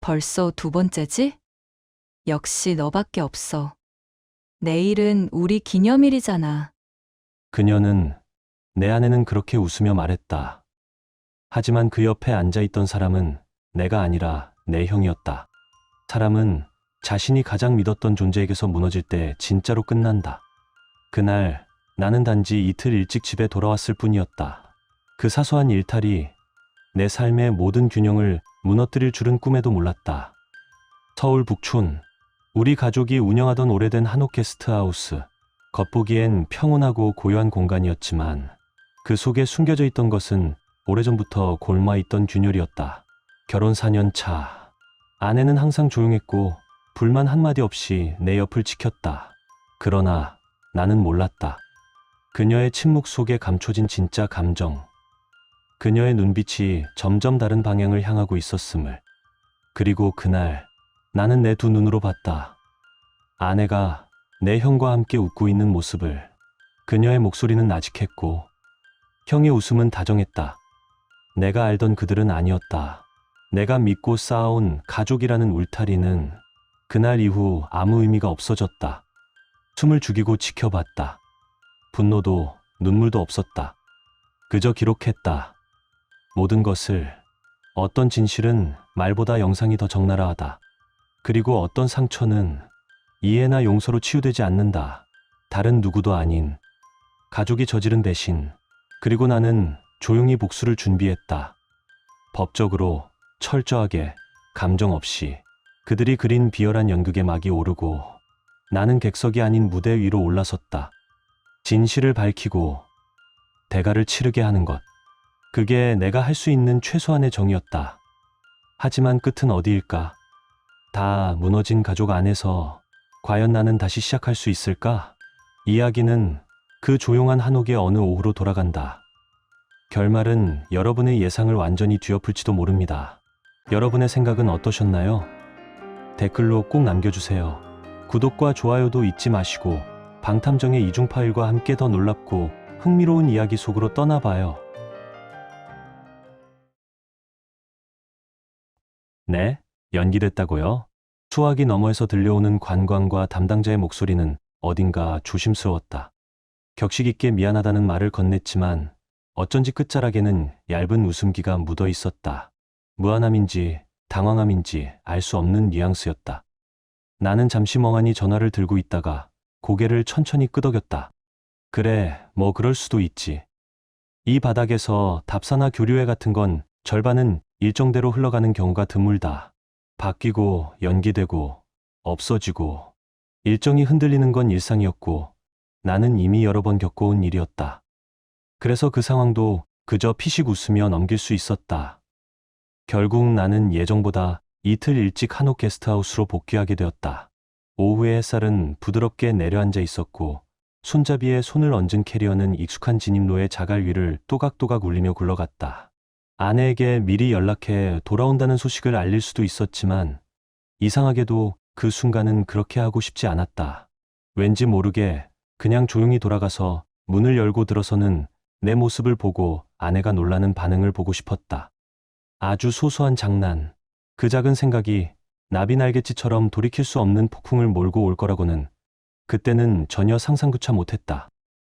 벌써 두 번째지? 역시 너밖에 없어. 내일은 우리 기념일이잖아. 그녀는 내 아내는 그렇게 웃으며 말했다. 하지만 그 옆에 앉아있던 사람은 내가 아니라 내 형이었다. 사람은 자신이 가장 믿었던 존재에게서 무너질 때 진짜로 끝난다. 그날 나는 단지 이틀 일찍 집에 돌아왔을 뿐이었다. 그 사소한 일탈이 내 삶의 모든 균형을 무너뜨릴 줄은 꿈에도 몰랐다. 서울 북촌, 우리 가족이 운영하던 오래된 한옥 게스트하우스. 겉보기엔 평온하고 고요한 공간이었지만 그 속에 숨겨져 있던 것은 오래전부터 골마있던 균열이었다. 결혼 4년 차. 아내는 항상 조용했고 불만 한마디 없이 내 옆을 지켰다. 그러나 나는 몰랐다. 그녀의 침묵 속에 감춰진 진짜 감정. 그녀의 눈빛이 점점 다른 방향을 향하고 있었음을. 그리고 그날 나는 내 두 눈으로 봤다. 아내가 내 형과 함께 웃고 있는 모습을. 그녀의 목소리는 나직했고 형의 웃음은 다정했다. 내가 알던 그들은 아니었다. 내가 믿고 쌓아온 가족이라는 울타리는 그날 이후 아무 의미가 없어졌다. 숨을 죽이고 지켜봤다. 분노도 눈물도 없었다. 그저 기록했다. 모든 것을. 어떤 진실은 말보다 영상이 더 적나라하다. 그리고 어떤 상처는 이해나 용서로 치유되지 않는다. 다른 누구도 아닌 가족이 저지른 배신. 그리고 나는 조용히 복수를 준비했다. 법적으로, 철저하게, 감정 없이. 그들이 그린 비열한 연극의 막이 오르고 나는 객석이 아닌 무대 위로 올라섰다. 진실을 밝히고 대가를 치르게 하는 것. 그게 내가 할 수 있는 최소한의 정의였다. 하지만 끝은 어디일까? 다 무너진 가족 안에서 과연 나는 다시 시작할 수 있을까? 이야기는 그 조용한 한옥의 어느 오후로 돌아간다. 결말은 여러분의 예상을 완전히 뒤엎을지도 모릅니다. 여러분의 생각은 어떠셨나요? 댓글로 꼭 남겨주세요. 구독과 좋아요도 잊지 마시고 방탐정의 이중 파일과 함께 더 놀랍고 흥미로운 이야기 속으로 떠나봐요. 네, 연기됐다고요? 수화기 너머에서 들려오는 관광과 담당자의 목소리는 어딘가 조심스러웠다. 격식 있게 미안하다는 말을 건넸지만 어쩐지 끝자락에는 얇은 웃음기가 묻어 있었다. 무안함인지 당황함인지 알 수 없는 뉘앙스였다. 나는 잠시 멍하니 전화를 들고 있다가 고개를 천천히 끄덕였다. 그래, 뭐 그럴 수도 있지. 이 바닥에서 답사나 교류회 같은 건 절반은 일정대로 흘러가는 경우가 드물다. 바뀌고 연기되고 없어지고 일정이 흔들리는 건 일상이었고 나는 이미 여러 번 겪어온 일이었다. 그래서 그 상황도 그저 피식 웃으며 넘길 수 있었다. 결국 나는 예정보다 이틀 일찍 한옥 게스트하우스로 복귀하게 되었다. 오후의 햇살은 부드럽게 내려앉아 있었고 손잡이에 손을 얹은 캐리어는 익숙한 진입로의 자갈 위를 또각또각 울리며 굴러갔다. 아내에게 미리 연락해 돌아온다는 소식을 알릴 수도 있었지만 이상하게도 그 순간은 그렇게 하고 싶지 않았다. 왠지 모르게 그냥 조용히 돌아가서 문을 열고 들어서는 내 모습을 보고 아내가 놀라는 반응을 보고 싶었다. 아주 소소한 장난, 그 작은 생각이 나비 날갯짓처럼 돌이킬 수 없는 폭풍을 몰고 올 거라고는 그때는 전혀 상상조차 못했다.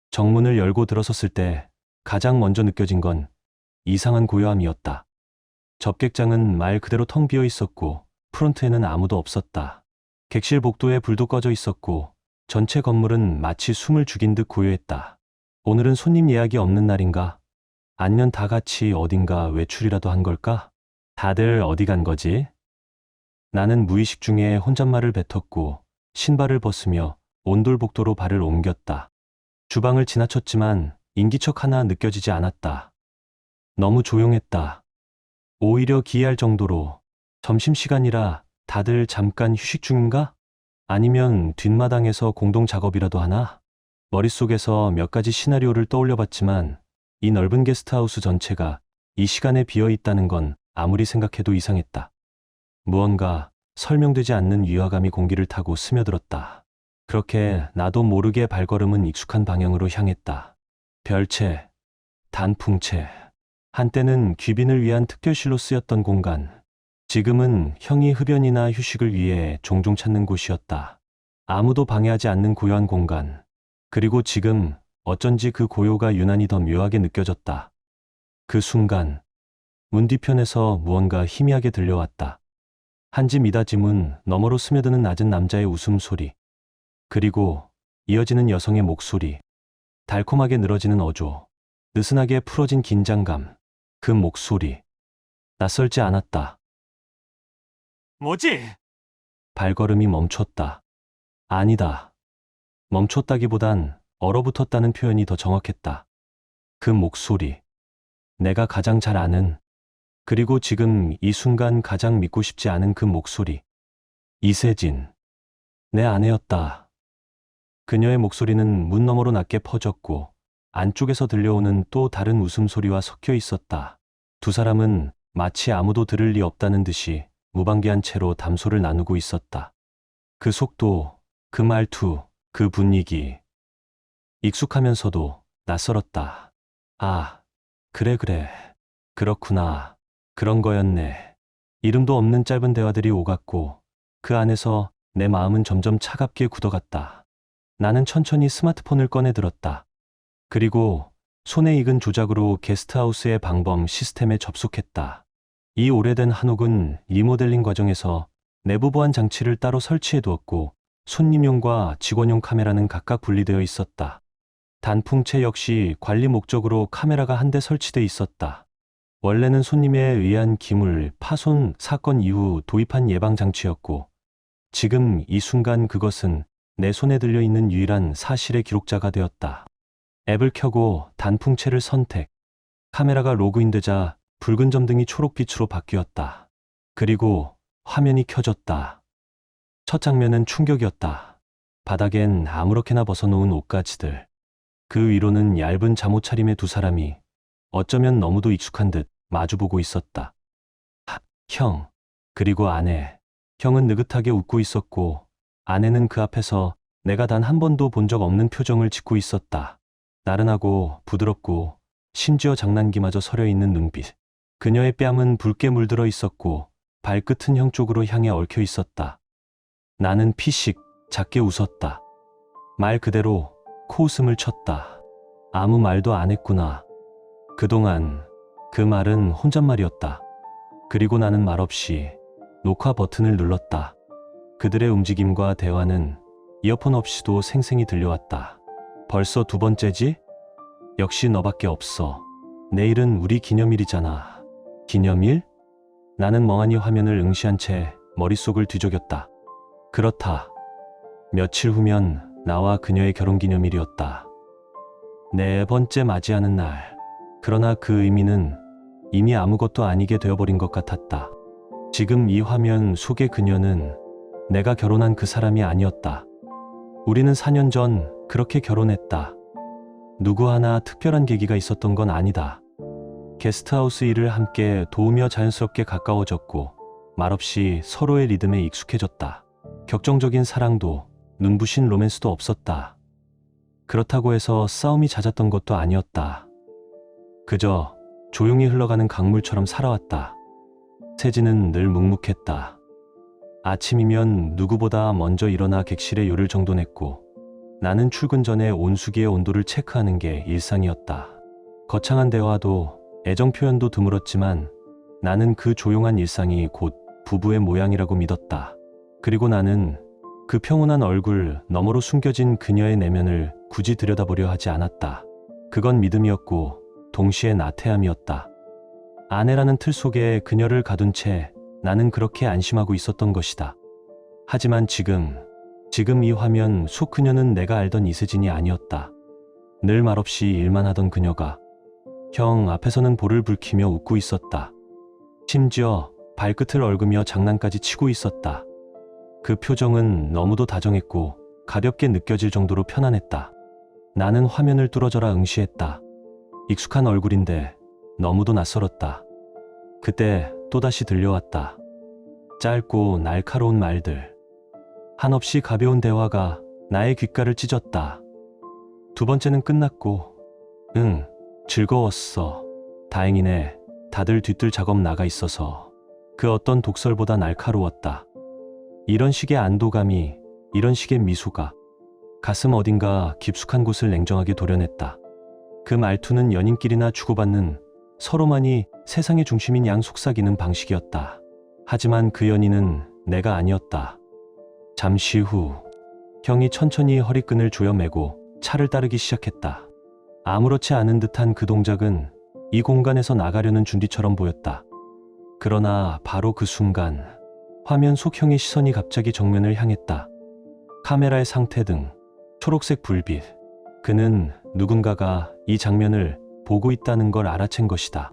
정문을 열고 들어섰을 때 가장 먼저 느껴진 건 이상한 고요함이었다. 접객장은 말 그대로 텅 비어 있었고 프론트에는 아무도 없었다. 객실 복도에 불도 꺼져 있었고 전체 건물은 마치 숨을 죽인 듯 고요했다. 오늘은 손님 예약이 없는 날인가? 아니면 다 같이 어딘가 외출이라도 한 걸까? 다들 어디 간 거지? 나는 무의식 중에 혼잣말을 뱉었고 신발을 벗으며 온돌복도로 발을 옮겼다. 주방을 지나쳤지만 인기척 하나 느껴지지 않았다. 너무 조용했다. 오히려 기이할 정도로. 점심시간이라 다들 잠깐 휴식 중인가? 아니면 뒷마당에서 공동 작업이라도 하나? 머릿속에서 몇 가지 시나리오를 떠올려봤지만 이 넓은 게스트하우스 전체가 이 시간에 비어 있다는 건 아무리 생각해도 이상했다. 무언가 설명되지 않는 위화감이 공기를 타고 스며들었다. 그렇게 나도 모르게 발걸음은 익숙한 방향으로 향했다. 별채, 단풍채. 한때는 귀빈을 위한 특별실로 쓰였던 공간. 지금은 형이 흡연이나 휴식을 위해 종종 찾는 곳이었다. 아무도 방해하지 않는 고요한 공간. 그리고 지금 어쩐지 그 고요가 유난히 더 묘하게 느껴졌다. 그 순간 문 뒤편에서 무언가 희미하게 들려왔다. 한지 미닫이 문 너머로 스며드는 낮은 남자의 웃음소리. 그리고 이어지는 여성의 목소리. 달콤하게 늘어지는 어조. 느슨하게 풀어진 긴장감. 그 목소리. 낯설지 않았다. 뭐지? 발걸음이 멈췄다. 아니다. 멈췄다기보단 얼어붙었다는 표현이 더 정확했다. 그 목소리. 내가 가장 잘 아는, 그리고 지금 이 순간 가장 믿고 싶지 않은 그 목소리. 이세진. 내 아내였다. 그녀의 목소리는 문 너머로 낮게 퍼졌고 안쪽에서 들려오는 또 다른 웃음소리와 섞여 있었다. 두 사람은 마치 아무도 들을 리 없다는 듯이 무방비한 채로 담소를 나누고 있었다. 그 속도, 그 말투, 그 분위기. 익숙하면서도 낯설었다. 아, 그래. 그렇구나. 그런 거였네. 이름도 없는 짧은 대화들이 오갔고 그 안에서 내 마음은 점점 차갑게 굳어갔다. 나는 천천히 스마트폰을 꺼내 들었다. 그리고 손에 익은 조작으로 게스트하우스의 방범 시스템에 접속했다. 이 오래된 한옥은 리모델링 과정에서 내부 보안 장치를 따로 설치해 두었고 손님용과 직원용 카메라는 각각 분리되어 있었다. 단풍채 역시 관리 목적으로 카메라가 한 대 설치돼 있었다. 원래는 손님에 의한 기물, 파손 사건 이후 도입한 예방 장치였고 지금 이 순간 그것은 내 손에 들려있는 유일한 사실의 기록자가 되었다. 앱을 켜고 단풍채를 선택. 카메라가 로그인되자 붉은 점등이 초록빛으로 바뀌었다. 그리고 화면이 켜졌다. 첫 장면은 충격이었다. 바닥엔 아무렇게나 벗어놓은 옷가지들. 그 위로는 얇은 잠옷 차림의 두 사람이 어쩌면 너무도 익숙한 듯 마주보고 있었다. 형, 그리고 아내. 형은 느긋하게 웃고 있었고 아내는 그 앞에서 내가 단 한 번도 본 적 없는 표정을 짓고 있었다. 나른하고 부드럽고 심지어 장난기마저 서려 있는 눈빛. 그녀의 뺨은 붉게 물들어 있었고 발끝은 형 쪽으로 향해 얽혀 있었다. 나는 피식 작게 웃었다. 말 그대로 코웃음을 쳤다. 아무 말도 안 했구나. 그동안 그 말은 혼잣말이었다. 그리고 나는 말없이 녹화 버튼을 눌렀다. 그들의 움직임과 대화는 이어폰 없이도 생생히 들려왔다. 벌써 두 번째지? 역시 너밖에 없어. 내일은 우리 기념일이잖아. 기념일? 나는 멍하니 화면을 응시한 채 머릿속을 뒤적였다. 그렇다. 며칠 후면 나와 그녀의 결혼기념일이었다. 네 번째 맞이하는 날. 그러나 그 의미는 이미 아무것도 아니게 되어버린 것 같았다. 지금 이 화면 속의 그녀는 내가 결혼한 그 사람이 아니었다. 우리는 4년 전 그렇게 결혼했다. 누구 하나 특별한 계기가 있었던 건 아니다. 게스트하우스 일을 함께 도우며 자연스럽게 가까워졌고 말없이 서로의 리듬에 익숙해졌다. 격정적인 사랑도 눈부신 로맨스도 없었다. 그렇다고 해서 싸움이 잦았던 것도 아니었다. 그저 조용히 흘러가는 강물처럼 살아왔다. 세진은 늘 묵묵했다. 아침이면 누구보다 먼저 일어나 객실에 요리를 정돈했고 나는 출근 전에 온수기의 온도를 체크하는 게 일상이었다. 거창한 대화도 애정 표현도 드물었지만 나는 그 조용한 일상이 곧 부부의 모양이라고 믿었다. 그리고 나는 그 평온한 얼굴 너머로 숨겨진 그녀의 내면을 굳이 들여다보려 하지 않았다. 그건 믿음이었고 동시에 나태함이었다. 아내라는 틀 속에 그녀를 가둔 채 나는 그렇게 안심하고 있었던 것이다. 하지만 지금 이 화면 속 그녀는 내가 알던 이세진이 아니었다. 늘 말없이 일만 하던 그녀가 형 앞에서는 볼을 붉히며 웃고 있었다. 심지어 발끝을 얽으며 장난까지 치고 있었다. 그 표정은 너무도 다정했고 가볍게 느껴질 정도로 편안했다. 나는 화면을 뚫어져라 응시했다. 익숙한 얼굴인데 너무도 낯설었다. 그때 또다시 들려왔다. 짧고 날카로운 말들. 한없이 가벼운 대화가 나의 귓가를 찢었다. 두 번째는 끝났고, 응, 즐거웠어. 다행이네. 다들 뒤뜰 작업 나가 있어서. 그 어떤 독설보다 날카로웠다. 이런 식의 안도감이, 이런 식의 미소가 가슴 어딘가 깊숙한 곳을 냉정하게 도려냈다. 그 말투는 연인끼리나 주고받는 서로만이 세상의 중심인 양 속삭이는 방식이었다. 하지만 그 연인은 내가 아니었다. 잠시 후 형이 천천히 허리끈을 조여매고 차를 따르기 시작했다. 아무렇지 않은 듯한 그 동작은 이 공간에서 나가려는 준비처럼 보였다. 그러나 바로 그 순간 화면 속 형의 시선이 갑자기 정면을 향했다. 카메라의 상태등, 초록색 불빛. 그는 누군가가 이 장면을 보고 있다는 걸 알아챈 것이다.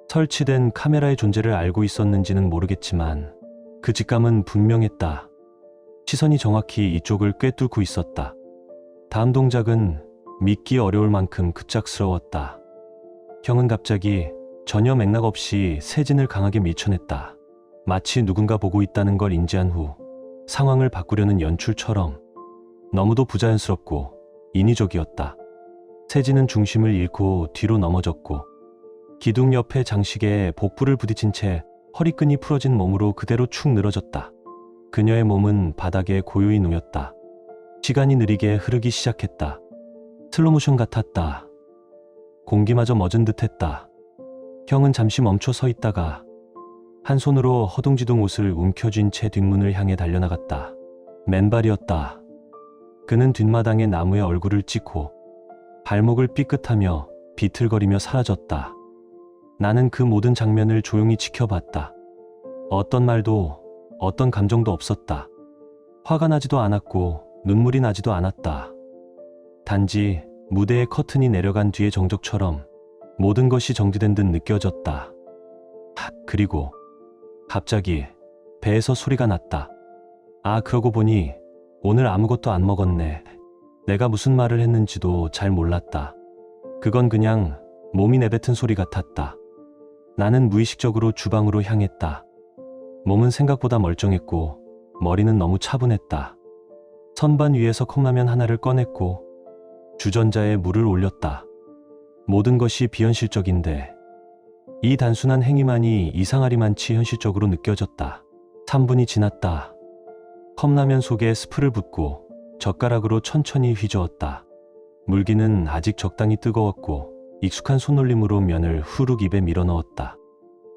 설치된 카메라의 존재를 알고 있었는지는 모르겠지만 그 직감은 분명했다. 시선이 정확히 이쪽을 꿰뚫고 있었다. 다음 동작은 믿기 어려울 만큼 급작스러웠다. 형은 갑자기 전혀 맥락 없이 세진을 강하게 밀쳐냈다. 마치 누군가 보고 있다는 걸 인지한 후 상황을 바꾸려는 연출처럼. 너무도 부자연스럽고 인위적이었다. 세진은 중심을 잃고 뒤로 넘어졌고 기둥 옆에 장식에 복부를 부딪힌 채 허리끈이 풀어진 몸으로 그대로 축 늘어졌다. 그녀의 몸은 바닥에 고요히 놓였다. 시간이 느리게 흐르기 시작했다. 슬로모션 같았다. 공기마저 멎은 듯했다. 형은 잠시 멈춰 서 있다가 한 손으로 허둥지둥 옷을 움켜쥔 채 뒷문을 향해 달려나갔다. 맨발이었다. 그는 뒷마당의 나무에 얼굴을 찍고 발목을 삐끗하며 비틀거리며 사라졌다. 나는 그 모든 장면을 조용히 지켜봤다. 어떤 말도 어떤 감정도 없었다. 화가 나지도 않았고 눈물이 나지도 않았다. 단지 무대의 커튼이 내려간 뒤의 정적처럼 모든 것이 정지된 듯 느껴졌다. 그리고 갑자기 배에서 소리가 났다. 아, 그러고 보니 오늘 아무것도 안 먹었네. 내가 무슨 말을 했는지도 잘 몰랐다. 그건 그냥 몸이 내뱉은 소리 같았다. 나는 무의식적으로 주방으로 향했다. 몸은 생각보다 멀쩡했고 머리는 너무 차분했다. 선반 위에서 컵라면 하나를 꺼냈고 주전자에 물을 올렸다. 모든 것이 비현실적인데 이 단순한 행위만이 이상하리만치 현실적으로 느껴졌다. 3분이 지났다. 컵라면 속에 스프를 붓고 젓가락으로 천천히 휘저었다. 물기는 아직 적당히 뜨거웠고 익숙한 손놀림으로 면을 후룩 입에 밀어넣었다.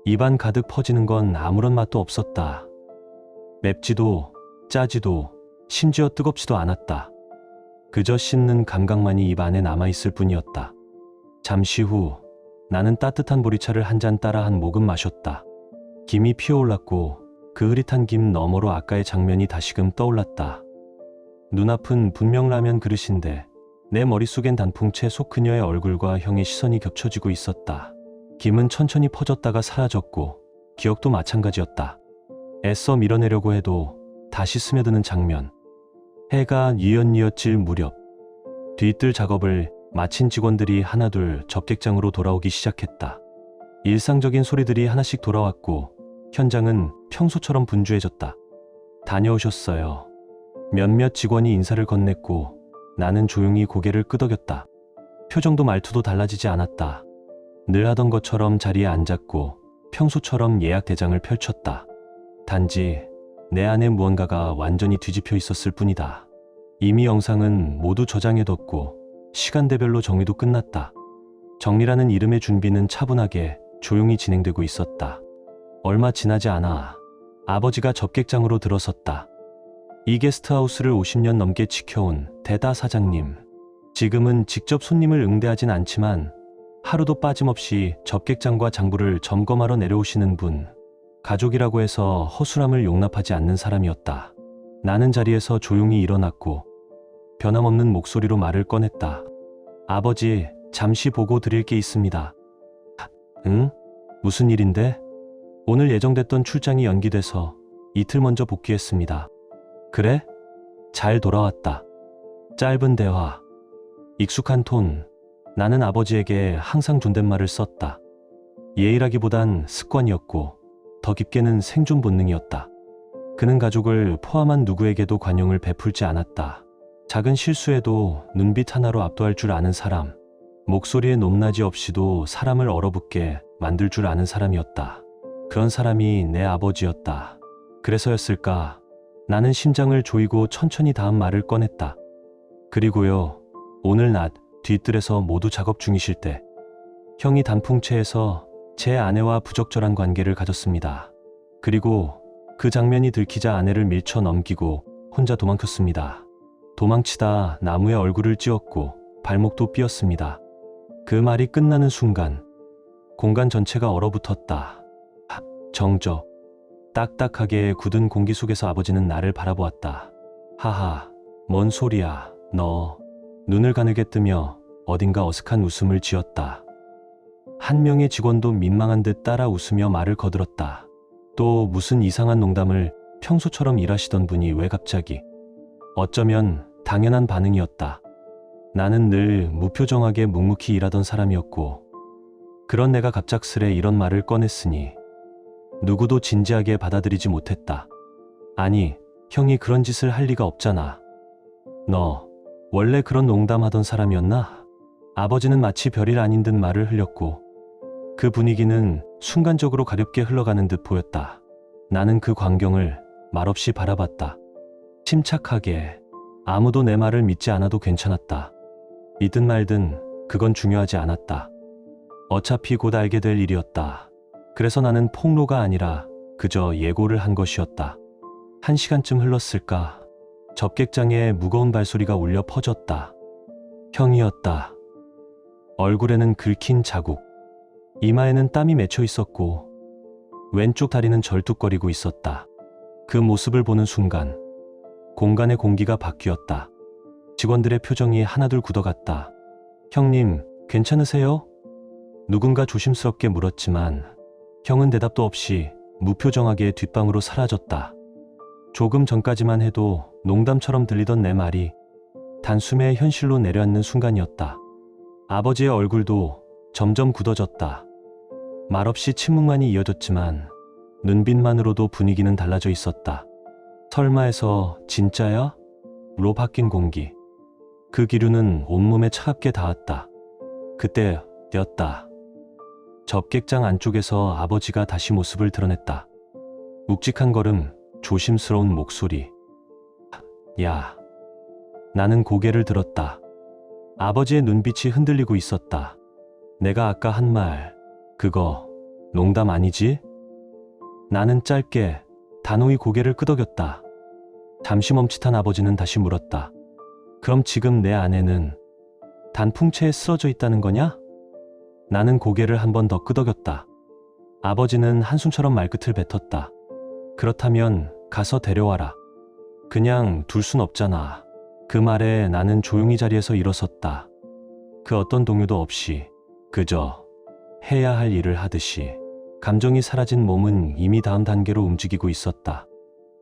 입안 가득 퍼지는 건 아무런 맛도 없었다. 맵지도 짜지도 심지어 뜨겁지도 않았다. 그저 씹는 감각만이 입 안에 남아있을 뿐이었다. 잠시 후 나는 따뜻한 보리차를 한 잔 따라 한 모금 마셨다. 김이 피어올랐고 그 흐릿한 김 너머로 아까의 장면이 다시금 떠올랐다. 눈앞은 분명 라면 그릇인데 내 머릿속엔 단풍채 속 그녀의 얼굴과 형의 시선이 겹쳐지고 있었다. 김은 천천히 퍼졌다가 사라졌고 기억도 마찬가지였다. 애써 밀어내려고 해도 다시 스며드는 장면. 해가 뉘엿뉘엿 질 무렵 뒤뜰 작업을 마친 직원들이 하나둘 접객장으로 돌아오기 시작했다. 일상적인 소리들이 하나씩 돌아왔고 현장은 평소처럼 분주해졌다. 다녀오셨어요. 몇몇 직원이 인사를 건넸고 나는 조용히 고개를 끄덕였다. 표정도 말투도 달라지지 않았다. 늘 하던 것처럼 자리에 앉았고 평소처럼 예약 대장을 펼쳤다. 단지 내 안에 무언가가 완전히 뒤집혀 있었을 뿐이다. 이미 영상은 모두 저장해뒀고 시간대별로 정리도 끝났다. 정리라는 이름의 준비는 차분하게 조용히 진행되고 있었다. 얼마 지나지 않아 아버지가 접객장으로 들어섰다. 이 게스트하우스를 50년 넘게 지켜온 대다 사장님. 지금은 직접 손님을 응대하진 않지만 하루도 빠짐없이 접객장과 장부를 점검하러 내려오시는 분. 가족이라고 해서 허술함을 용납하지 않는 사람이었다. 나는 자리에서 조용히 일어났고 변함없는 목소리로 말을 꺼냈다. 아버지, 잠시 보고 드릴 게 있습니다. 응? 무슨 일인데? 오늘 예정됐던 출장이 연기돼서 이틀 먼저 복귀했습니다. 그래? 잘 돌아왔다. 짧은 대화. 익숙한 톤. 나는 아버지에게 항상 존댓말을 썼다. 예의라기보단 습관이었고 더 깊게는 생존 본능이었다. 그는 가족을 포함한 누구에게도 관용을 베풀지 않았다. 작은 실수에도 눈빛 하나로 압도할 줄 아는 사람. 목소리의 높낮이 없이도 사람을 얼어붙게 만들 줄 아는 사람이었다. 그런 사람이 내 아버지였다. 그래서였을까? 나는 심장을 조이고 천천히 다음 말을 꺼냈다. 그리고요, 오늘 낮 뒤뜰에서 모두 작업 중이실 때 형이 단풍채에서 제 아내와 부적절한 관계를 가졌습니다. 그리고 그 장면이 들키자 아내를 밀쳐 넘기고 혼자 도망쳤습니다. 도망치다 나무에 얼굴을 찧었고 발목도 삐었습니다. 그 말이 끝나는 순간 공간 전체가 얼어붙었다. 정적. 딱딱하게 굳은 공기 속에서 아버지는 나를 바라보았다. 하하, 뭔 소리야, 너. 눈을 가늘게 뜨며 어딘가 어색한 웃음을 지었다. 한 명의 직원도 민망한 듯 따라 웃으며 말을 거들었다. 또 무슨 이상한 농담을 평소처럼 일하시던 분이 왜 갑자기. 어쩌면 당연한 반응이었다. 나는 늘 무표정하게 묵묵히 일하던 사람이었고, 그런 내가 갑작스레 이런 말을 꺼냈으니 누구도 진지하게 받아들이지 못했다. 아니, 형이 그런 짓을 할 리가 없잖아. 너 원래 그런 농담하던 사람이었나? 아버지는 마치 별일 아닌 듯 말을 흘렸고 그 분위기는 순간적으로 가볍게 흘러가는 듯 보였다. 나는 그 광경을 말없이 바라봤다. 침착하게. 아무도 내 말을 믿지 않아도 괜찮았다. 믿든 말든 그건 중요하지 않았다. 어차피 곧 알게 될 일이었다. 그래서 나는 폭로가 아니라 그저 예고를 한 것이었다. 1시간쯤 흘렀을까? 접객장에 무거운 발소리가 울려 퍼졌다. 형이었다. 얼굴에는 긁힌 자국, 이마에는 땀이 맺혀 있었고 왼쪽 다리는 절뚝거리고 있었다. 그 모습을 보는 순간 공간의 공기가 바뀌었다. 직원들의 표정이 하나둘 굳어갔다. 형님, 괜찮으세요? 누군가 조심스럽게 물었지만 형은 대답도 없이 무표정하게 뒷방으로 사라졌다. 조금 전까지만 해도 농담처럼 들리던 내 말이 단숨에 현실로 내려앉는 순간이었다. 아버지의 얼굴도 점점 굳어졌다. 말없이 침묵만이 이어졌지만 눈빛만으로도 분위기는 달라져 있었다. 설마해서 진짜야? 로 바뀐 공기. 그 기류는 온몸에 차갑게 닿았다. 그때였다. 접객장 안쪽에서 아버지가 다시 모습을 드러냈다. 묵직한 걸음, 조심스러운 목소리. 야. 나는 고개를 들었다. 아버지의 눈빛이 흔들리고 있었다. 내가 아까 한 말, 그거 농담 아니지? 나는 짧게 단호히 고개를 끄덕였다. 잠시 멈칫한 아버지는 다시 물었다. 그럼 지금 내 아내는 단풍채에 쓰러져 있다는 거냐? 나는 고개를 한 번 더 끄덕였다. 아버지는 한숨처럼 말끝을 뱉었다. 그렇다면 가서 데려와라. 그냥 둘 순 없잖아. 그 말에 나는 조용히 자리에서 일어섰다. 그 어떤 동요도 없이 그저 해야 할 일을 하듯이. 감정이 사라진 몸은 이미 다음 단계로 움직이고 있었다.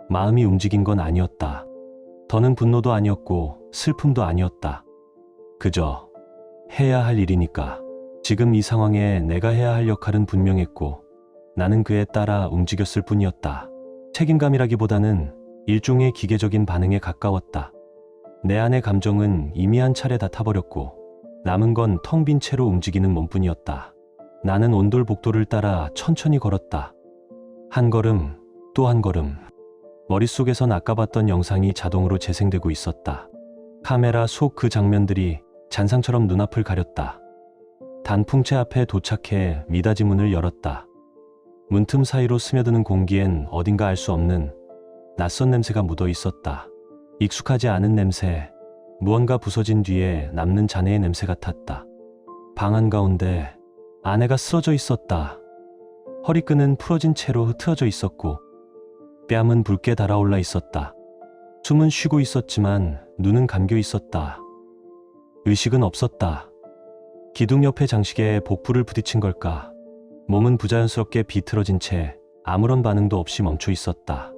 마음이 움직인 건 아니었다. 더는 분노도 아니었고 슬픔도 아니었다. 그저 해야 할 일이니까. 지금 이 상황에 내가 해야 할 역할은 분명했고 나는 그에 따라 움직였을 뿐이었다. 책임감이라기보다는 일종의 기계적인 반응에 가까웠다. 내 안의 감정은 이미 한 차례 다 타버렸고 남은 건 텅 빈 채로 움직이는 몸뿐이었다. 나는 온돌복도를 따라 천천히 걸었다. 한 걸음, 또 한 걸음. 머릿속에선 아까 봤던 영상이 자동으로 재생되고 있었다. 카메라 속 그 장면들이 잔상처럼 눈앞을 가렸다. 단풍채 앞에 도착해 미닫이 문을 열었다. 문틈 사이로 스며드는 공기엔 어딘가 알 수 없는 낯선 냄새가 묻어 있었다. 익숙하지 않은 냄새, 무언가 부서진 뒤에 남는 잔해의 냄새 같았다. 방 한가운데 아내가 쓰러져 있었다. 허리끈은 풀어진 채로 흐트러져 있었고 뺨은 붉게 달아올라 있었다. 숨은 쉬고 있었지만 눈은 감겨 있었다. 의식은 없었다. 기둥 옆의 장식에 복부를 부딪힌 걸까? 몸은 부자연스럽게 비틀어진 채 아무런 반응도 없이 멈춰 있었다.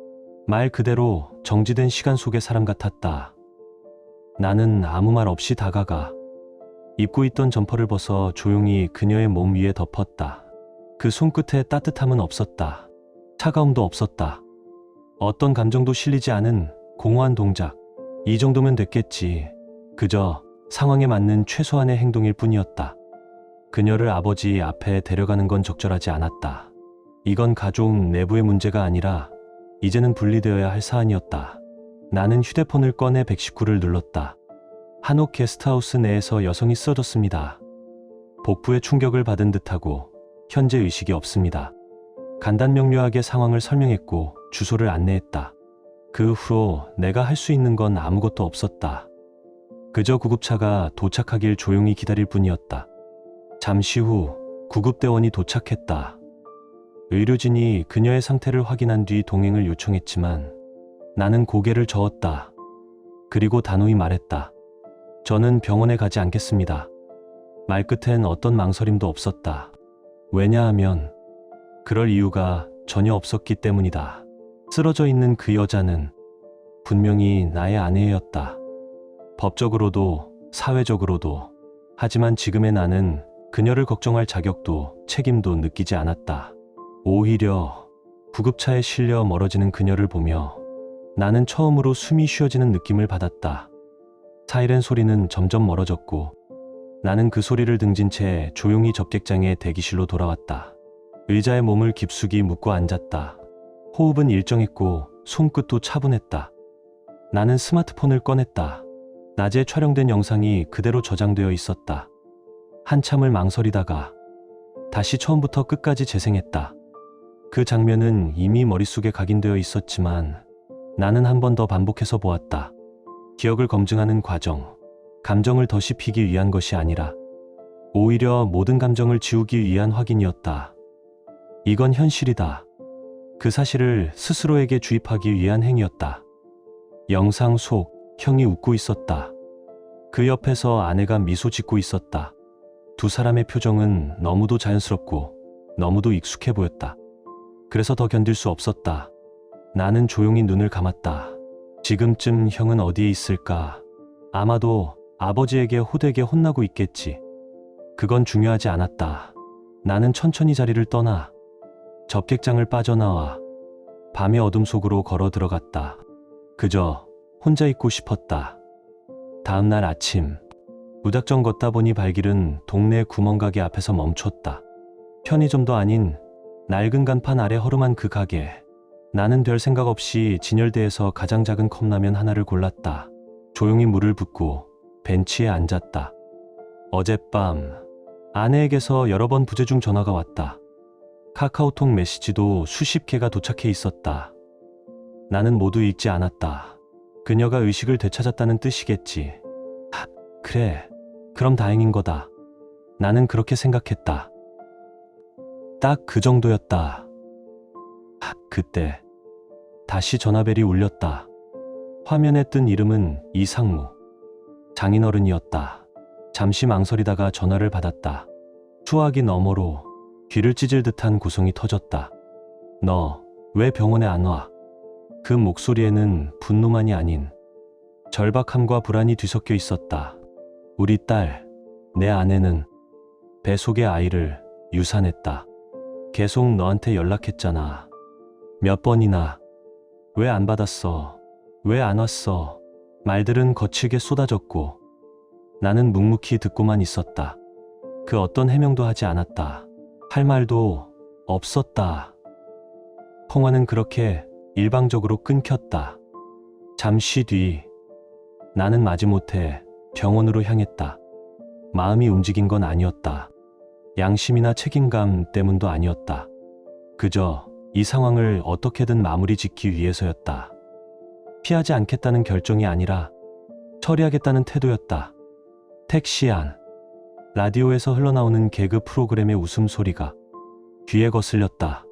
말 그대로 정지된 시간 속의 사람 같았다. 나는 아무 말 없이 다가가 입고 있던 점퍼를 벗어 조용히 그녀의 몸 위에 덮었다. 그 손끝에 따뜻함은 없었다. 차가움도 없었다. 어떤 감정도 실리지 않은 공허한 동작. 이 정도면 됐겠지. 그저 상황에 맞는 최소한의 행동일 뿐이었다. 그녀를 아버지 앞에 데려가는 건 적절하지 않았다. 이건 가족 내부의 문제가 아니라 이제는 분리되어야 할 사안이었다. 나는 휴대폰을 꺼내 119를 눌렀다. 한옥 게스트하우스 내에서 여성이 쓰러졌습니다. 복부에 충격을 받은 듯하고 현재 의식이 없습니다. 간단명료하게 상황을 설명했고 주소를 안내했다. 그 후로 내가 할 수 있는 건 아무것도 없었다. 그저 구급차가 도착하길 조용히 기다릴 뿐이었다. 잠시 후 구급대원이 도착했다. 의료진이 그녀의 상태를 확인한 뒤 동행을 요청했지만 나는 고개를 저었다. 그리고 단호히 말했다. 저는 병원에 가지 않겠습니다. 말끝엔 어떤 망설임도 없었다. 왜냐하면 그럴 이유가 전혀 없었기 때문이다. 쓰러져 있는 그 여자는 분명히 나의 아내였다. 법적으로도 사회적으로도. 하지만 지금의 나는 그녀를 걱정할 자격도 책임도 느끼지 않았다. 오히려 구급차에 실려 멀어지는 그녀를 보며 나는 처음으로 숨이 쉬어지는 느낌을 받았다. 사이렌 소리는 점점 멀어졌고 나는 그 소리를 등진 채 조용히 접객장의 대기실로 돌아왔다. 의자에 몸을 깊숙이 묻고 앉았다. 호흡은 일정했고 손끝도 차분했다. 나는 스마트폰을 꺼냈다. 낮에 촬영된 영상이 그대로 저장되어 있었다. 한참을 망설이다가 다시 처음부터 끝까지 재생했다. 그 장면은 이미 머릿속에 각인되어 있었지만 나는 한 번 더 반복해서 보았다. 기억을 검증하는 과정, 감정을 더 씹히기 위한 것이 아니라 오히려 모든 감정을 지우기 위한 확인이었다. 이건 현실이다. 그 사실을 스스로에게 주입하기 위한 행위였다. 영상 속 형이 웃고 있었다. 그 옆에서 아내가 미소 짓고 있었다. 두 사람의 표정은 너무도 자연스럽고 너무도 익숙해 보였다. 그래서 더 견딜 수 없었다. 나는 조용히 눈을 감았다. 지금쯤 형은 어디에 있을까? 아마도 아버지에게 호되게 혼나고 있겠지. 그건 중요하지 않았다. 나는 천천히 자리를 떠나 접객장을 빠져나와 밤의 어둠 속으로 걸어 들어갔다. 그저 혼자 있고 싶었다. 다음 날 아침, 무작정 걷다 보니 발길은 동네 구멍가게 앞에서 멈췄다. 편의점도 아닌 낡은 간판 아래 허름한 그 가게. 나는 별 생각 없이 진열대에서 가장 작은 컵라면 하나를 골랐다. 조용히 물을 붓고 벤치에 앉았다. 어젯밤 아내에게서 여러 번 부재중 전화가 왔다. 카카오톡 메시지도 수십 개가 도착해 있었다. 나는 모두 읽지 않았다. 그녀가 의식을 되찾았다는 뜻이겠지. 그래, 그럼 다행인 거다. 나는 그렇게 생각했다. 딱 그 정도였다. 그때 다시 전화벨이 울렸다. 화면에 뜬 이름은 이상무. 장인어른이었다. 잠시 망설이다가 전화를 받았다. 수화기 너머로 귀를 찢을 듯한 고성이 터졌다. 너 왜 병원에 안 와? 그 목소리에는 분노만이 아닌 절박함과 불안이 뒤섞여 있었다. 우리 딸, 내 아내는 배 속의 아이를 유산했다. 계속 너한테 연락했잖아. 몇 번이나. 왜 안 받았어? 왜 안 왔어? 말들은 거칠게 쏟아졌고 나는 묵묵히 듣고만 있었다. 그 어떤 해명도 하지 않았다. 할 말도 없었다. 통화는 그렇게 일방적으로 끊겼다. 잠시 뒤 나는 마지못해 병원으로 향했다. 마음이 움직인 건 아니었다. 양심이나 책임감 때문도 아니었다. 그저 이 상황을 어떻게든 마무리 짓기 위해서였다. 피하지 않겠다는 결정이 아니라 처리하겠다는 태도였다. 택시 안. 라디오에서 흘러나오는 개그 프로그램의 웃음소리가 귀에 거슬렸다.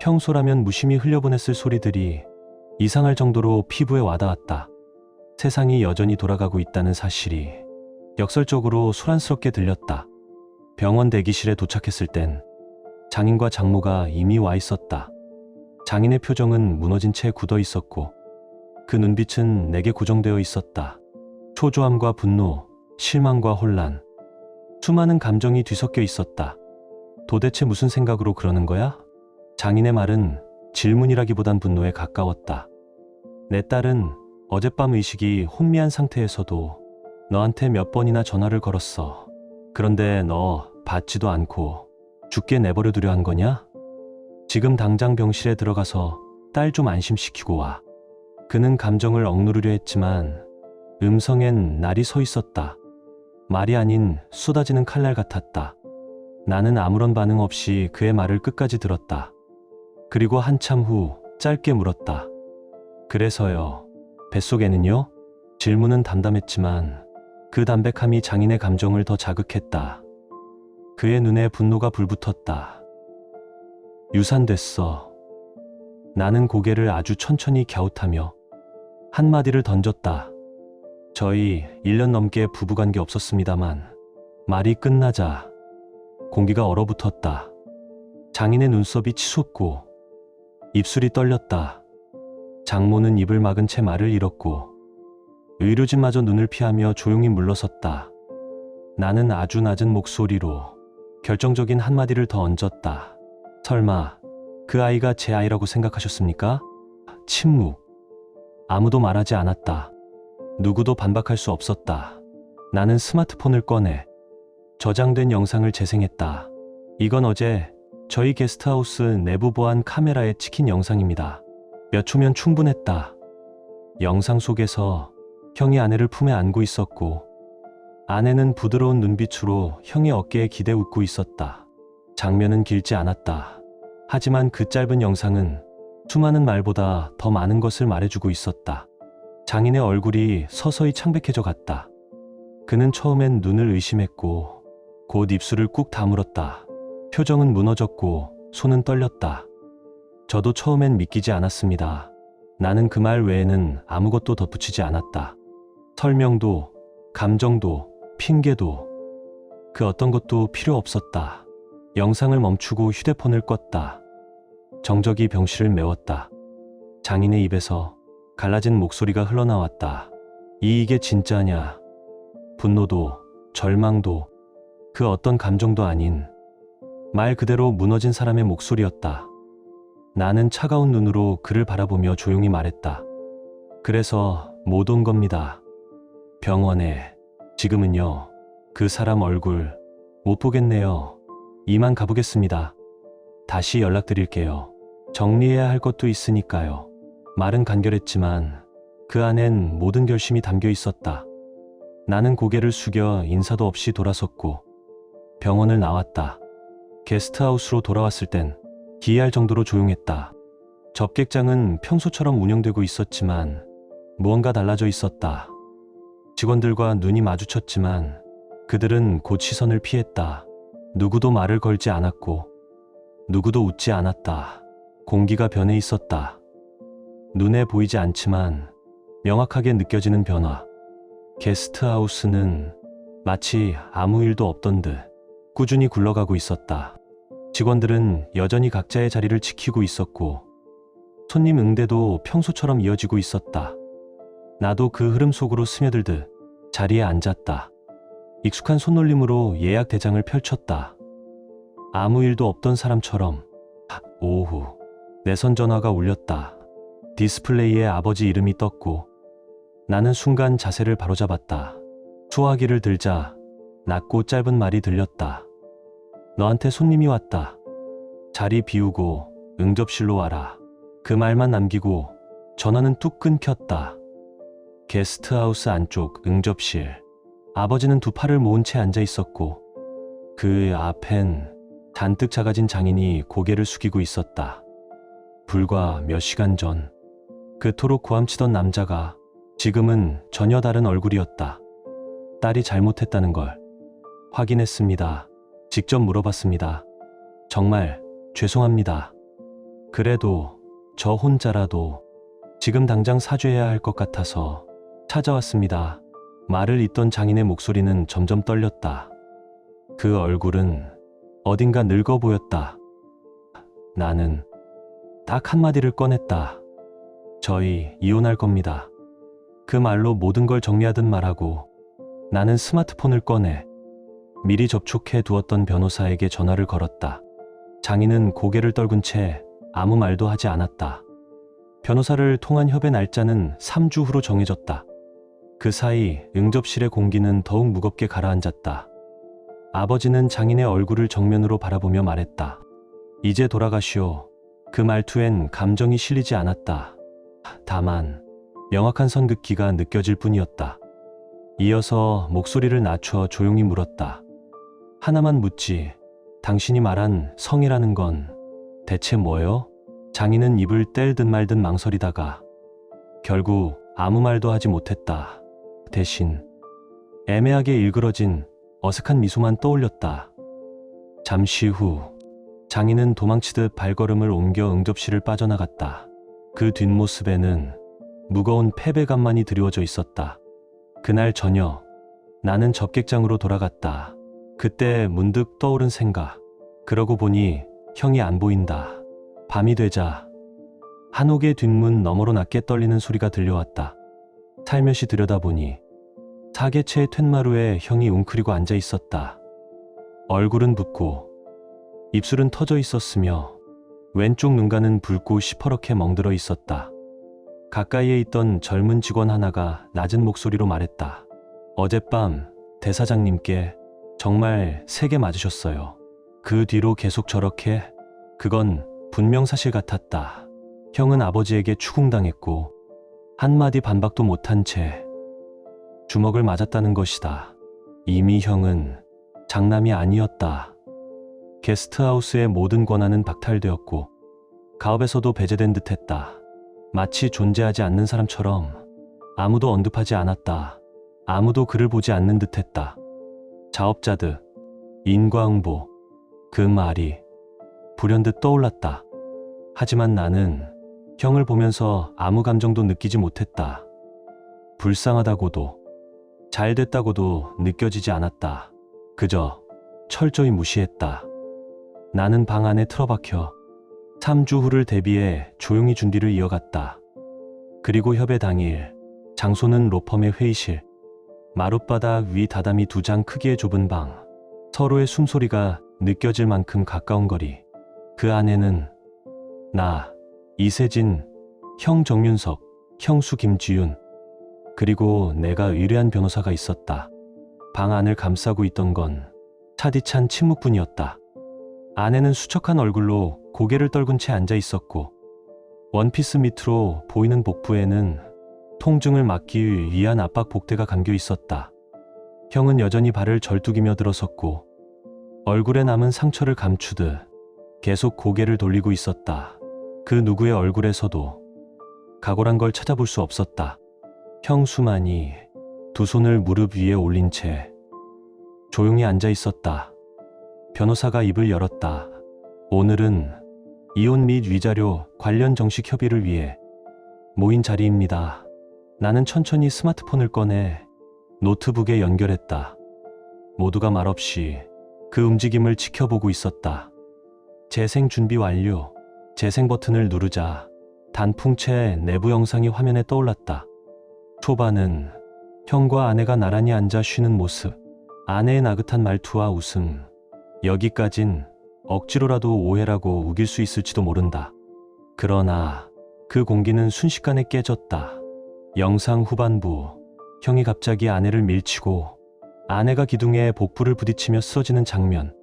평소라면 무심히 흘려보냈을 소리들이 이상할 정도로 피부에 와닿았다. 세상이 여전히 돌아가고 있다는 사실이 역설적으로 소란스럽게 들렸다. 병원 대기실에 도착했을 땐 장인과 장모가 이미 와 있었다. 장인의 표정은 무너진 채 굳어 있었고 그 눈빛은 내게 고정되어 있었다. 초조함과 분노, 실망과 혼란, 수많은 감정이 뒤섞여 있었다. 도대체 무슨 생각으로 그러는 거야? 장인의 말은 질문이라기보단 분노에 가까웠다. 내 딸은 어젯밤 의식이 혼미한 상태에서도 너한테 몇 번이나 전화를 걸었어. 그런데 너 받지도 않고 죽게 내버려 두려 한 거냐? 지금 당장 병실에 들어가서 딸 좀 안심시키고 와. 그는 감정을 억누르려 했지만 음성엔 날이 서 있었다. 말이 아닌 쏟아지는 칼날 같았다. 나는 아무런 반응 없이 그의 말을 끝까지 들었다. 그리고 한참 후 짧게 물었다. 그래서요, 뱃속에는요? 질문은 담담했지만 그 담백함이 장인의 감정을 더 자극했다. 그의 눈에 분노가 불붙었다. 유산됐어. 나는 고개를 아주 천천히 갸웃하며 한마디를 던졌다. 저희 1년 넘게 부부관계 없었습니다만 말이 끝나자 공기가 얼어붙었다. 장인의 눈썹이 치솟고 입술이 떨렸다. 장모는 입을 막은 채 말을 잃었고 의료진마저 눈을 피하며 조용히 물러섰다. 나는 아주 낮은 목소리로 결정적인 한마디를 더 얹었다. 설마 그 아이가 제 아이라고 생각하셨습니까? 침묵. 아무도 말하지 않았다. 누구도 반박할 수 없었다. 나는 스마트폰을 꺼내 저장된 영상을 재생했다. 이건 어제 저희 게스트하우스 내부 보안 카메라에 찍힌 영상입니다. 몇 초면 충분했다. 영상 속에서 형이 아내를 품에 안고 있었고 아내는 부드러운 눈빛으로 형의 어깨에 기대 웃고 있었다. 장면은 길지 않았다. 하지만 그 짧은 영상은 수많은 말보다 더 많은 것을 말해주고 있었다. 장인의 얼굴이 서서히 창백해져 갔다. 그는 처음엔 눈을 의심했고 곧 입술을 꾹 다물었다. 표정은 무너졌고 손은 떨렸다. 저도 처음엔 믿기지 않았습니다. 나는 그 말 외에는 아무것도 덧붙이지 않았다. 설명도, 감정도, 핑계도 그 어떤 것도 필요 없었다. 영상을 멈추고 휴대폰을 껐다. 정적이 병실을 메웠다. 장인의 입에서 갈라진 목소리가 흘러나왔다. 이게 진짜냐? 분노도, 절망도, 그 어떤 감정도 아닌 말 그대로 무너진 사람의 목소리였다. 나는 차가운 눈으로 그를 바라보며 조용히 말했다. 그래서 못 온 겁니다. 병원에. 지금은요. 그 사람 얼굴 못 보겠네요. 이만 가보겠습니다. 다시 연락드릴게요. 정리해야 할 것도 있으니까요. 말은 간결했지만 그 안엔 모든 결심이 담겨 있었다. 나는 고개를 숙여 인사도 없이 돌아섰고 병원을 나왔다. 게스트하우스로 돌아왔을 땐 기이할 정도로 조용했다. 접객장은 평소처럼 운영되고 있었지만 무언가 달라져 있었다. 직원들과 눈이 마주쳤지만 그들은 곧 시선을 피했다. 누구도 말을 걸지 않았고 누구도 웃지 않았다. 공기가 변해 있었다. 눈에 보이지 않지만 명확하게 느껴지는 변화. 게스트하우스는 마치 아무 일도 없던 듯 꾸준히 굴러가고 있었다. 직원들은 여전히 각자의 자리를 지키고 있었고 손님 응대도 평소처럼 이어지고 있었다. 나도 그 흐름 속으로 스며들듯 자리에 앉았다. 익숙한 손놀림으로 예약 대장을 펼쳤다. 아무 일도 없던 사람처럼. 오후 내선 전화가 울렸다. 디스플레이에 아버지 이름이 떴고 나는 순간 자세를 바로잡았다. 수화기를 들자 낮고 짧은 말이 들렸다. 너한테 손님이 왔다. 자리 비우고 응접실로 와라. 그 말만 남기고 전화는 뚝 끊겼다. 게스트하우스 안쪽 응접실. 아버지는 두 팔을 모은 채 앉아 있었고 그 앞엔 잔뜩 작아진 장인이 고개를 숙이고 있었다. 불과 몇 시간 전 그토록 고함치던 남자가 지금은 전혀 다른 얼굴이었다. 딸이 잘못했다는 걸 확인했습니다. 직접 물어봤습니다. 정말 죄송합니다. 그래도 저 혼자라도 지금 당장 사죄해야 할 것 같아서 찾아왔습니다. 말을 잇던 장인의 목소리는 점점 떨렸다. 그 얼굴은 어딘가 늙어 보였다. 나는 딱 한마디를 꺼냈다. 저희 이혼할 겁니다. 그 말로 모든 걸 정리하듯 말하고 나는 스마트폰을 꺼내 미리 접촉해 두었던 변호사에게 전화를 걸었다. 장인은 고개를 떨군 채 아무 말도 하지 않았다. 변호사를 통한 협의 날짜는 3주 후로 정해졌다. 그 사이 응접실의 공기는 더욱 무겁게 가라앉았다. 아버지는 장인의 얼굴을 정면으로 바라보며 말했다. 이제 돌아가시오. 그 말투엔 감정이 실리지 않았다. 다만 명확한 선긋기가 느껴질 뿐이었다. 이어서 목소리를 낮춰 조용히 물었다. 하나만 묻지. 당신이 말한 성이라는 건 대체 뭐요? 장인은 입을 뗄듯 말듯 망설이다가 결국 아무 말도 하지 못했다. 대신 애매하게 일그러진 어색한 미소만 떠올렸다. 잠시 후 장인은 도망치듯 발걸음을 옮겨 응접실을 빠져나갔다. 그 뒷모습에는 무거운 패배감만이 드리워져 있었다. 그날 저녁 나는 접객장으로 돌아갔다. 그때 문득 떠오른 생각. 그러고 보니 형이 안 보인다. 밤이 되자 한옥의 뒷문 너머로 낮게 떨리는 소리가 들려왔다. 살며시 들여다보니 사계체의 툇마루에 형이 웅크리고 앉아 있었다. 얼굴은 붓고 입술은 터져 있었으며 왼쪽 눈가는 붉고 시퍼렇게 멍들어 있었다. 가까이에 있던 젊은 직원 하나가 낮은 목소리로 말했다. 어젯밤 대사장님께 정말 세게 맞으셨어요. 그 뒤로 계속 저렇게? 그건 분명 사실 같았다. 형은 아버지에게 추궁당했고 한마디 반박도 못한 채 주먹을 맞았다는 것이다. 이미 형은 장남이 아니었다. 게스트하우스의 모든 권한은 박탈되었고 가업에서도 배제된 듯했다. 마치 존재하지 않는 사람처럼 아무도 언급하지 않았다. 아무도 그를 보지 않는 듯했다. 자업자득, 인과응보, 그 말이 불현듯 떠올랐다. 하지만 나는 형을 보면서 아무 감정도 느끼지 못했다. 불쌍하다고도 잘됐다고도 느껴지지 않았다. 그저 철저히 무시했다. 나는 방 안에 틀어박혀 3주 후를 대비해 조용히 준비를 이어갔다. 그리고 협의 당일, 장소는 로펌의 회의실, 마룻바닥 위 다다미 2장 크기의 좁은 방, 서로의 숨소리가 느껴질 만큼 가까운 거리. 그 안에는 나, 이세진, 형 정윤석, 형수 김지윤, 그리고 내가 의뢰한 변호사가 있었다. 방 안을 감싸고 있던 건 차디찬 침묵뿐이었다. 아내는 수척한 얼굴로 고개를 떨군 채 앉아 있었고 원피스 밑으로 보이는 복부에는 통증을 막기 위한 압박 복대가 감겨 있었다. 형은 여전히 발을 절뚝이며 들어섰고 얼굴에 남은 상처를 감추듯 계속 고개를 돌리고 있었다. 그 누구의 얼굴에서도 각오란 걸 찾아볼 수 없었다. 형수만이 2손을 무릎 위에 올린 채 조용히 앉아 있었다. 변호사가 입을 열었다. 오늘은 이혼 및 위자료 관련 정식 협의를 위해 모인 자리입니다. 나는 천천히 스마트폰을 꺼내 노트북에 연결했다. 모두가 말없이 그 움직임을 지켜보고 있었다. 재생 준비 완료. 재생 버튼을 누르자 단풍채 내부 영상이 화면에 떠올랐다. 초반은 형과 아내가 나란히 앉아 쉬는 모습, 아내의 나긋한 말투와 웃음. 여기까진 억지로라도 오해라고 우길 수 있을지도 모른다. 그러나 그 공기는 순식간에 깨졌다. 영상 후반부, 형이 갑자기 아내를 밀치고 아내가 기둥에 복부를 부딪히며 쓰러지는 장면.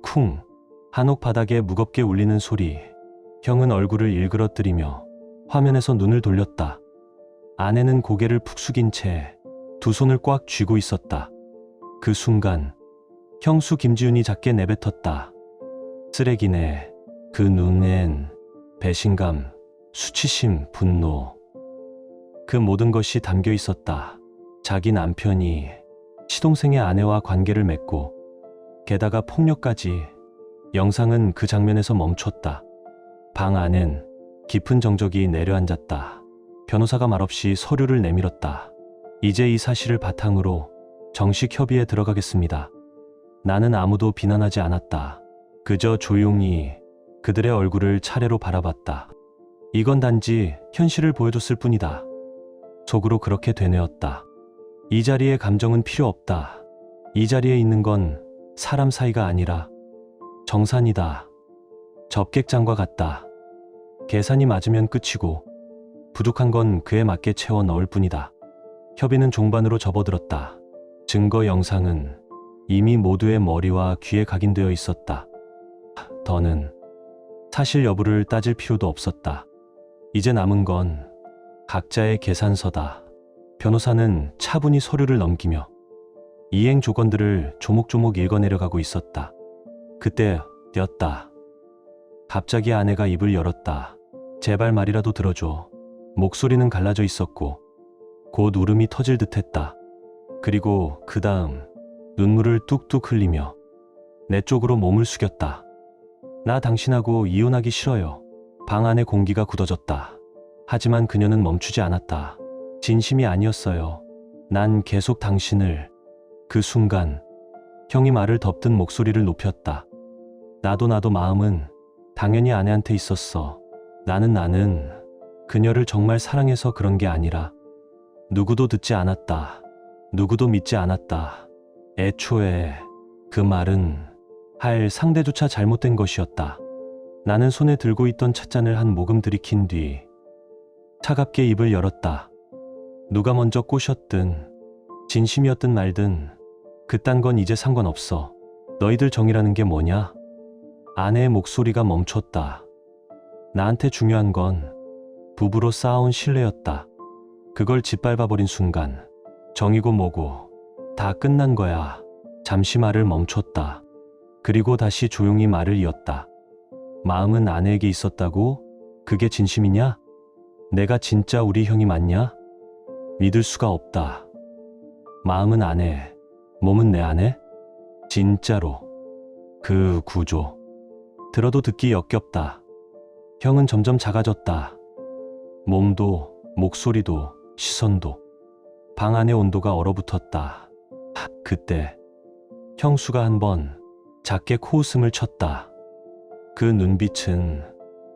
쿵! 한옥 바닥에 무겁게 울리는 소리. 형은 얼굴을 일그러뜨리며 화면에서 눈을 돌렸다. 아내는 고개를 푹 숙인 채 2손을 꽉 쥐고 있었다. 그 순간 형수 김지윤이 작게 내뱉었다. 쓰레기네. 그 눈엔 배신감, 수치심, 분노. 그 모든 것이 담겨 있었다. 자기 남편이 시동생의 아내와 관계를 맺고 게다가 폭력까지. 영상은 그 장면에서 멈췄다. 방 안엔 깊은 정적이 내려앉았다. 변호사가 말없이 서류를 내밀었다. 이제 이 사실을 바탕으로 정식 협의에 들어가겠습니다. 나는 아무도 비난하지 않았다. 그저 조용히 그들의 얼굴을 차례로 바라봤다. 이건 단지 현실을 보여줬을 뿐이다. 속으로 그렇게 되뇌었다. 이 자리에 감정은 필요 없다. 이 자리에 있는 건 사람 사이가 아니라 정산이다. 접객장과 같다. 계산이 맞으면 끝이고 부족한 건 그에 맞게 채워 넣을 뿐이다. 협의는 종반으로 접어들었다. 증거 영상은 이미 모두의 머리와 귀에 각인되어 있었다. 더는 사실 여부를 따질 필요도 없었다. 이제 남은 건 각자의 계산서다. 변호사는 차분히 서류를 넘기며 이행 조건들을 조목조목 읽어내려가고 있었다. 그때였다. 갑자기 아내가 입을 열었다. 제발 말이라도 들어줘. 목소리는 갈라져 있었고 곧 울음이 터질 듯했다. 그리고 그 다음 눈물을 뚝뚝 흘리며 내 쪽으로 몸을 숙였다. 나 당신하고 이혼하기 싫어요. 방 안의 공기가 굳어졌다. 하지만 그녀는 멈추지 않았다. 진심이 아니었어요. 난 계속 당신을. 그 순간 형이 말을 덮든 목소리를 높였다. 나도 마음은 당연히 아내한테 있었어. 나는 그녀를 정말 사랑해서 그런 게 아니라 누구도 듣지 않았다. 누구도 믿지 않았다. 애초에 그 말은 할 상대조차 잘못된 것이었다. 나는 손에 들고 있던 찻잔을 한 모금 들이킨 뒤 차갑게 입을 열었다. 누가 먼저 꼬셨든 진심이었든 말든 그딴 건 이제 상관없어. 너희들 정이라는 게 뭐냐? 아내의 목소리가 멈췄다. 나한테 중요한 건 부부로 쌓아온 신뢰였다. 그걸 짓밟아버린 순간 정이고 뭐고 다 끝난 거야. 잠시 말을 멈췄다. 그리고 다시 조용히 말을 이었다. 마음은 아내에게 있었다고? 그게 진심이냐? 내가 진짜 우리 형이 맞냐? 믿을 수가 없다. 마음은 아내, 몸은 내 아내? 진짜로. 그 구조. 들어도 듣기 역겹다. 형은 점점 작아졌다. 몸도, 목소리도, 시선도. 방 안의 온도가 얼어붙었다. 그때 형수가 한번 작게 코웃음을 쳤다. 그 눈빛은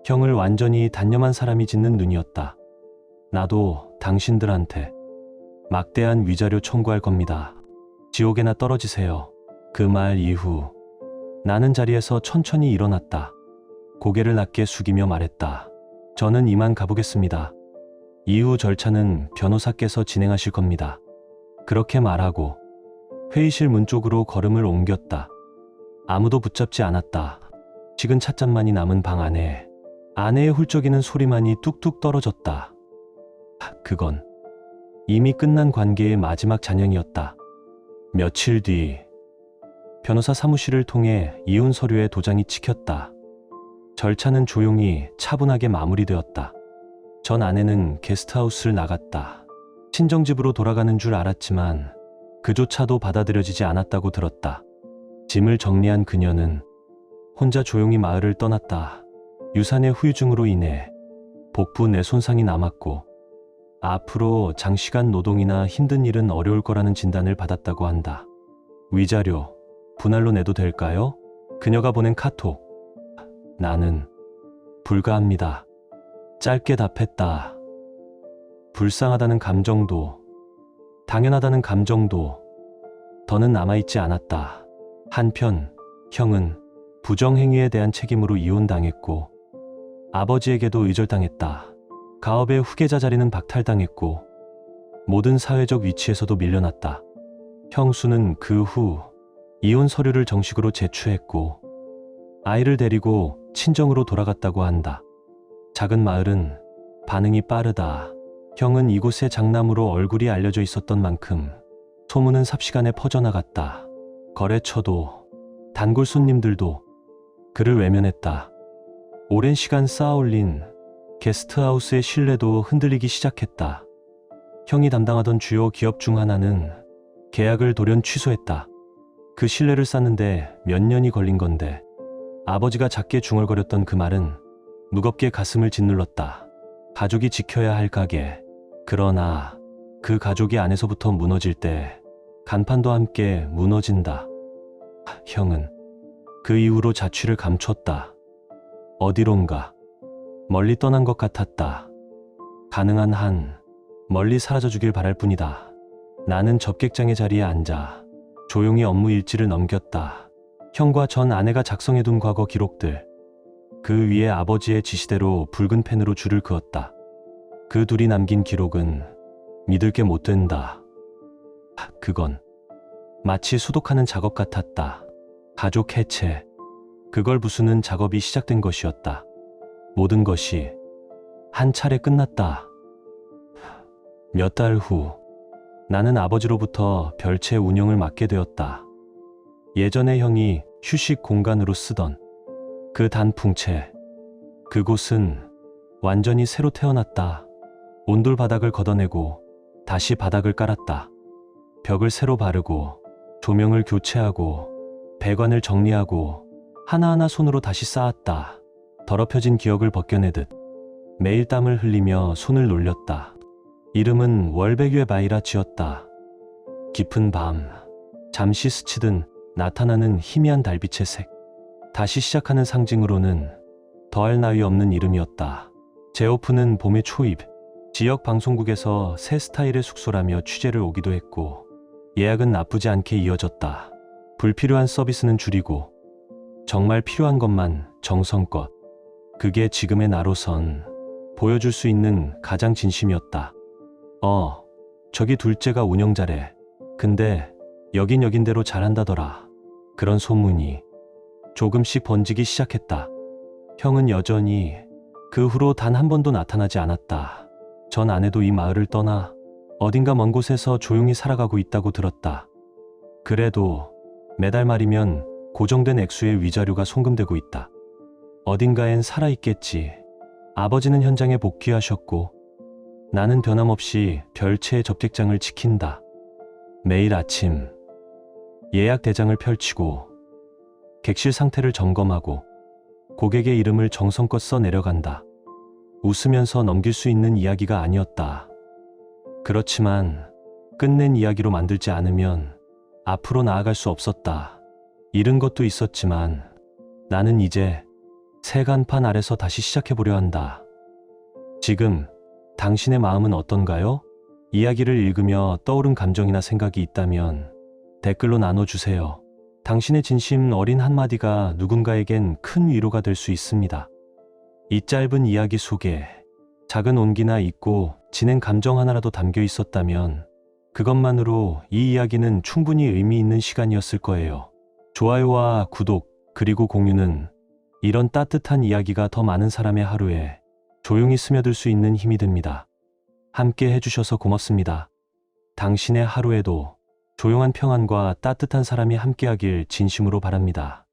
형을 완전히 단념한 사람이 짓는 눈이었다. 나도 당신들한테 막대한 위자료 청구할 겁니다. 지옥에나 떨어지세요. 그 말 이후 나는 자리에서 천천히 일어났다. 고개를 낮게 숙이며 말했다. 저는 이만 가보겠습니다. 이후 절차는 변호사께서 진행하실 겁니다. 그렇게 말하고 회의실 문 쪽으로 걸음을 옮겼다. 아무도 붙잡지 않았다. 식은 찻잔만이 남은 방 안에 아내의 훌쩍이는 소리만이 뚝뚝 떨어졌다. 그건 이미 끝난 관계의 마지막 잔영이었다. 며칠 뒤 변호사 사무실을 통해 이혼 서류에 도장이 찍혔다. 절차는 조용히 차분하게 마무리되었다. 전 아내는 게스트하우스를 나갔다. 친정집으로 돌아가는 줄 알았지만 그조차도 받아들여지지 않았다고 들었다. 짐을 정리한 그녀는 혼자 조용히 마을을 떠났다. 유산의 후유증으로 인해 복부 내 손상이 남았고 앞으로 장시간 노동이나 힘든 일은 어려울 거라는 진단을 받았다고 한다. 위자료, 분할로 내도 될까요? 그녀가 보낸 카톡. 나는 불가합니다. 짧게 답했다. 불쌍하다는 감정도, 당연하다는 감정도 더는 남아있지 않았다. 한편 형은 부정행위에 대한 책임으로 이혼당했고 아버지에게도 의절당했다. 가업의 후계자 자리는 박탈당했고 모든 사회적 위치에서도 밀려났다. 형수는 그 후 이혼 서류를 정식으로 제출했고 아이를 데리고 친정으로 돌아갔다고 한다. 작은 마을은 반응이 빠르다. 형은 이곳의 장남으로 얼굴이 알려져 있었던 만큼 소문은 삽시간에 퍼져나갔다. 거래처도 단골 손님들도 그를 외면했다. 오랜 시간 쌓아올린 게스트하우스의 신뢰도 흔들리기 시작했다. 형이 담당하던 주요 기업 중 하나는 계약을 돌연 취소했다. 그 신뢰를 쌓는데 몇 년이 걸린 건데 아버지가 작게 중얼거렸던 그 말은 무겁게 가슴을 짓눌렀다. 가족이 지켜야 할 가게. 그러나 그 가족이 안에서부터 무너질 때 간판도 함께 무너진다. 형은 그 이후로 자취를 감췄다. 어디론가 멀리 떠난 것 같았다. 가능한 한 멀리 사라져 주길 바랄 뿐이다. 나는 접객장의 자리에 앉아 조용히 업무 일지를 넘겼다. 형과 전 아내가 작성해둔 과거 기록들. 그 위에 아버지의 지시대로 붉은 펜으로 줄을 그었다. 그 둘이 남긴 기록은 믿을 게 못 된다. 그건 마치 수독하는 작업 같았다. 가족 해체. 그걸 부수는 작업이 시작된 것이었다. 모든 것이 한 차례 끝났다. 몇 달 후, 나는 아버지로부터 별채 운영을 맡게 되었다. 예전에 형이 휴식 공간으로 쓰던 그 단풍채, 그곳은 완전히 새로 태어났다. 온돌 바닥을 걷어내고 다시 바닥을 깔았다. 벽을 새로 바르고 조명을 교체하고 배관을 정리하고 하나하나 손으로 다시 쌓았다. 더럽혀진 기억을 벗겨내듯 매일 땀을 흘리며 손을 놀렸다. 이름은 월백유의 바위라 지었다. 깊은 밤, 잠시 스치듯 나타나는 희미한 달빛의 색. 다시 시작하는 상징으로는 더할 나위 없는 이름이었다. 제오프는 봄의 초입, 지역 방송국에서 새 스타일의 숙소라며 취재를 오기도 했고, 예약은 나쁘지 않게 이어졌다. 불필요한 서비스는 줄이고 정말 필요한 것만 정성껏. 그게 지금의 나로선 보여줄 수 있는 가장 진심이었다. 저기 둘째가 운영 잘해. 근데 여긴 여긴대로 잘한다더라. 그런 소문이 조금씩 번지기 시작했다. 형은 여전히 그 후로 단 한 번도 나타나지 않았다. 전 아내도 이 마을을 떠나 어딘가 먼 곳에서 조용히 살아가고 있다고 들었다. 그래도 매달 말이면 고정된 액수의 위자료가 송금되고 있다. 어딘가엔 살아있겠지. 아버지는 현장에 복귀하셨고 나는 변함없이 별채의 접객장을 지킨다. 매일 아침 예약 대장을 펼치고 객실 상태를 점검하고 고객의 이름을 정성껏 써 내려간다. 웃으면서 넘길 수 있는 이야기가 아니었다. 그렇지만 끝낸 이야기로 만들지 않으면 앞으로 나아갈 수 없었다. 잃은 것도 있었지만 나는 이제 새 간판 아래서 다시 시작해보려 한다. 지금 당신의 마음은 어떤가요? 이야기를 읽으며 떠오른 감정이나 생각이 있다면 댓글로 나눠주세요. 당신의 진심 어린 한마디가 누군가에겐 큰 위로가 될 수 있습니다. 이 짧은 이야기 속에 작은 온기나 있고 진행 감정 하나라도 담겨 있었다면 그것만으로 이 이야기는 충분히 의미 있는 시간이었을 거예요. 좋아요와 구독 그리고 공유는 이런 따뜻한 이야기가 더 많은 사람의 하루에 조용히 스며들 수 있는 힘이 됩니다. 함께 해주셔서 고맙습니다. 당신의 하루에도 조용한 평안과 따뜻한 사람이 함께하길 진심으로 바랍니다.